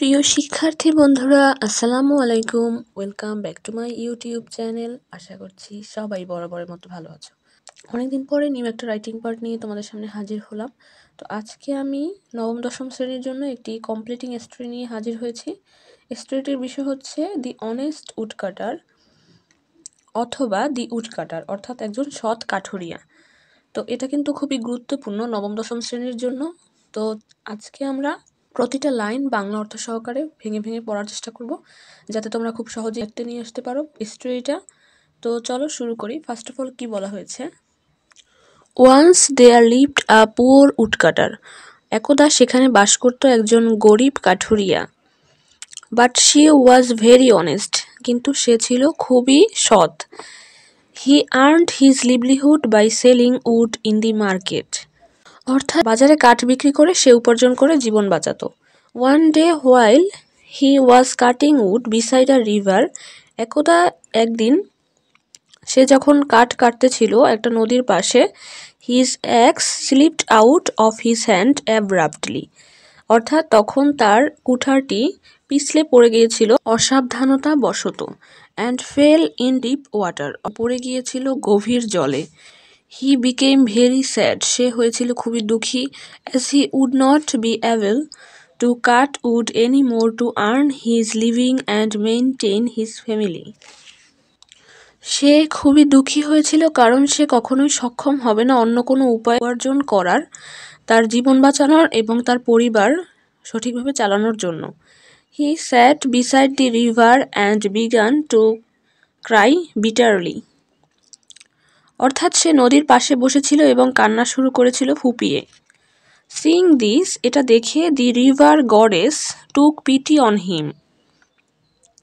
প্রিয় শিক্ষার্থী বন্ধুরা, আসসালামু আলাইকুম। Welcome back to my YouTube channel. আশা করছি সবাই বরাবরের মতো ভালো আছো। অনেকদিন পরে নিউ একটা রাইটিং পার্ট নিয়ে তোমাদের সামনে হাজির হলাম। তো আজকে আমি নবম দশম শ্রেণীর জন্য একটি কমপ্লিটিং স্টোরি নিয়ে হাজির হয়েছি। স্টোরিটির বিষয় হচ্ছে দি অনেস্ট উডকাটার অথবা দি উডকাটার, অর্থাৎ একজন সৎ কাঠুরিয়া। তো এটা কিন্তু খুবই গুরুত্বপূর্ণ নবম দশম শ্রেণীর জন্য। তো আজকে আমরা প্রতিটা লাইন বাংলা অর্থ সহকারে ভেঙে ভেঙে পড়ার চেষ্টা করব, যাতে তোমরা খুব সহজে একটা নিয়ে আসতে পারো স্টোরিটা। তো চলো শুরু করি। ফার্স্ট অফ অল কি বলা হয়েছে, once there lived a poor woodcutter. একদা সেখানে বাস করত একজন গরিব কাঠুরিয়া। But she was very honest, কিন্তু সে ছিল খুবই সৎ। He earned his livelihood by selling wood in the market, অর্থাৎ বাজারে কাঠ বিক্রি করে সে উপার্জন করে জীবন বাঁচাতো। One day while he was cutting wood beside a river, একদিন সে যখন কাঠ কাটতেছিল একটা নদীর পাশে, his axe slipped out of his hand abruptly, অর্থাৎ তখন তার কুঠারটি পিছলে পড়ে গিয়েছিল অসাবধানতা বশত। And fell in deep water, পড়ে গিয়েছিল গভীর জলে। হি বিকেম ভেরি স্যাড, সে হয়েছিল খুবই দুঃখী। As he would not be able to cut wood any more to earn his living and maintain his family. সে খুবই দুঃখী হয়েছিল কারণ সে কখনোই সক্ষম হবে না অন্য কোনো উপায় উপার্জন করার, তার জীবন বাঁচানোর এবং তার পরিবার সঠিকভাবে চালানোর জন্য। He sat beside the river and began to cry bitterly, অর্থাৎ সে নদীর পাশে বসেছিল এবং কান্না শুরু করেছিল ফুপিয়ে। সিইং দিস, এটা দেখে the river goddess took pity on him,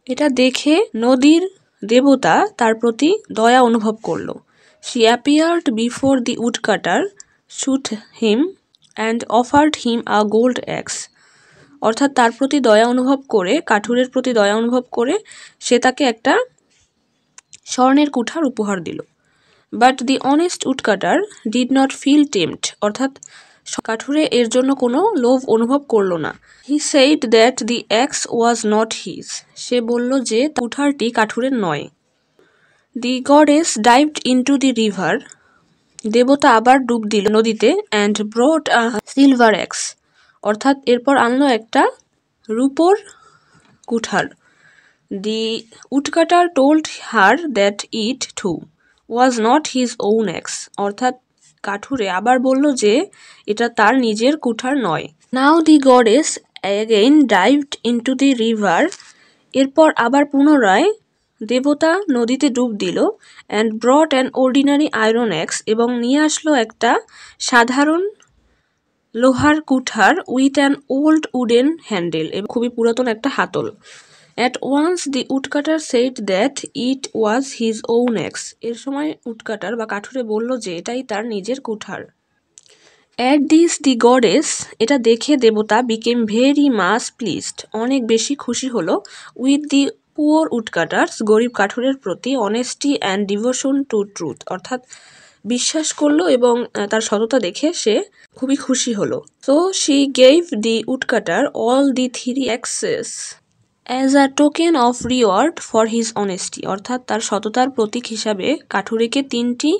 এটা দেখে নদীর দেবতা তার প্রতি দয়া অনুভব করল। She appeared before the woodcutter shoot him and offered him a gold axe, অর্থাৎ তার প্রতি দয়া অনুভব করে, কাঠুরের প্রতি দয়া অনুভব করে সে তাকে একটা স্বর্ণের কুঠার উপহার দিল। But the honest woodcutter did not feel tempted, অর্থাৎ কাঠুরে এর জন্য কোনো লোভ অনুভব করল না। He said that the axe was not his, সে বলল যে কুঠারটি কাঠুরের নয়। The goddess dived into the river, দেবতা আবার ডুব দিল নদীতে। অ্যান্ড ব্রট আ সিলভার অ্যাক্স, অর্থাৎ এরপর আনলো একটা রূপোর কুঠার। The woodcutter told her that it too was not his own axe, অর্থাৎ কাঠুরে আবার বলল যে এটা তার নিজের কুঠার নয়। Now the goddess again dived into the river, এরপর আবার পুনরায় দেবতা নদীতে ডুব দিল। And brought an ordinary iron axe, এবং নিয়ে আসলো একটা সাধারণ লোহার কুঠার with an old wooden handle, এবং খুবই পুরাতন একটা হাতল। At once the woodcutter said that it was his own axe, এর সময় উডকাটার বা কাঠুরে বলল যে এটাই তার নিজের কুঠার। অ্যাট দিস দি গডেস, এটা দেখে দেবতা বিকেম ভেরি মাচ প্লিজড, অনেক বেশি খুশি হলো। উইথ দি পুয়ার উডকাটার্স, গরিব কাঠুরের প্রতি। Honesty and devotion to truth, অর্থাৎ বিশ্বাস করলো এবং তার সততা দেখে সে খুবই খুশি হলো। So she gave the woodcutter all the three axes as a token of reward for his honesty, অর্থাৎ তার সততার প্রতীক হিসাবে কাঠুরেকে 3টি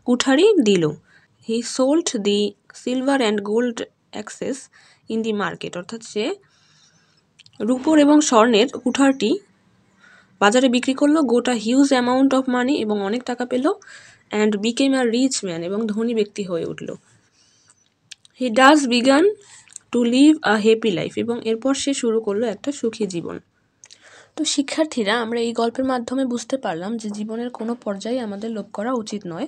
কুঠারি দিল। He sold the silver and gold axes in the market, অর্থাৎ সে রূপোর এবং স্বর্ণের কুঠারটি বাজারে বিক্রি করলো, গোটা হিউজ অ্যামাউন্ট অফ মানি, এবং অনেক টাকা পেল। And became a rich man, এবং ধনী ব্যক্তি হয়ে উঠল। He does began to live a happy life, এবং এরপর সে শুরু করলো একটা সুখী জীবন। তো শিক্ষার্থীরা, আমরা এই গল্পের মাধ্যমে বুঝতে পারলাম যে জীবনের কোনো পর্যায়ে আমাদের লোভ করা উচিত নয়।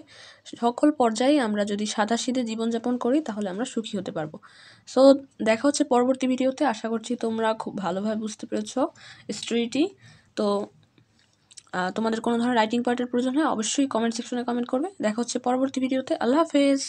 সকল পর্যায়ে আমরা যদি সাদাসিধে জীবনযাপন করি তাহলে আমরা সুখী হতে পারবো। সো দেখা হচ্ছে পরবর্তী ভিডিওতে। আশা করছি তোমরা খুব ভালোভাবে বুঝতে পেরেছ স্টোরিটি। তো তোমাদের কোনো ধরনের রাইটিং পার্টের প্রয়োজন হয় অবশ্যই কমেন্ট সেকশনে কমেন্ট করবে। দেখা হচ্ছে পরবর্তী ভিডিওতে। আল্লাহ হাফেজ।